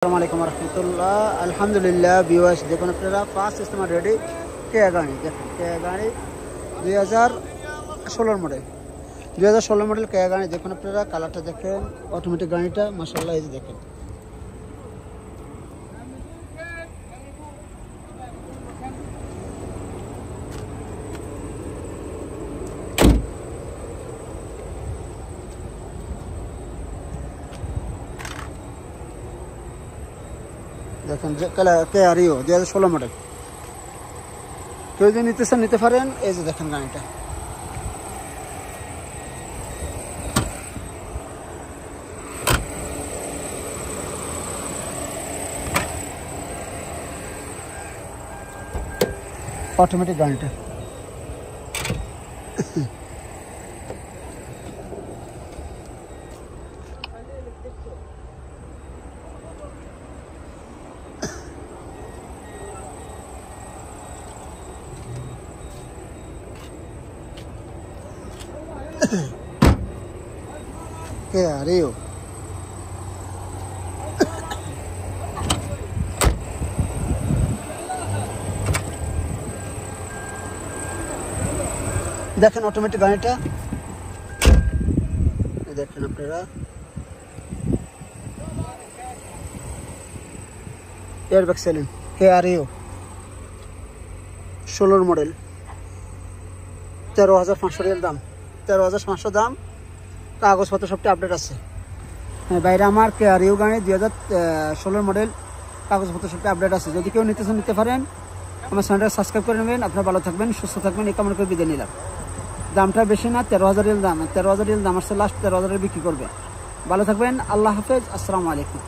আসসালামু রহমতুল্লাহ। আলহামদুলিল্লাহ ভিউয়ার্স, দেখুন আপনারা ফার্স্ট ইস্তেমার রেডি কেয়া গাড়ি। দেখুন কেয়া গাড়ি 2016 মডেল, 2016 মডেল কেয়া গাড়ি। দেখুন আপনারা কালারটা দেখেন, অটোমেটিক গাড়িটা মাশাআল্লাহ। এই যে দেখেন দেখেন যে কেয়া রিও 2016 মডেল। কেউ যদি নিতে চান নিতে পারেন। এই যে দেখেন গাড়িটা অটোমেটিক গাড়িটা। Kia Rio দেখেন অটোমেটিক গাড়িটা। দেখেন আপনারা airbag selling Kia Rio 16 model, 13,500 Real দাম, 13,500 দাম। কাগজপত্র সবটি আপডেট আছে বাইরে। আমার Kia Rio গাড়ি 2016 মডেল, কাগজপত্র সবটি আপডেট আছে। যদি কেউ নিতে চান নিতে পারেন। আমার চ্যানেলটা সাবস্ক্রাইব করে নেবেন। আপনারা ভালো থাকবেন, সুস্থ থাকবেন, এই কামনা করে বিদায় নিলাম। দামটা বেশি না, 13,000 রিয়াল দাম। 13,000 রিয়াল দাম আসছে, লাস্ট 13,000 বিক্রি করবে। ভালো থাকবেন, আল্লাহ হাফেজ, আসসালামু আলাইকুম।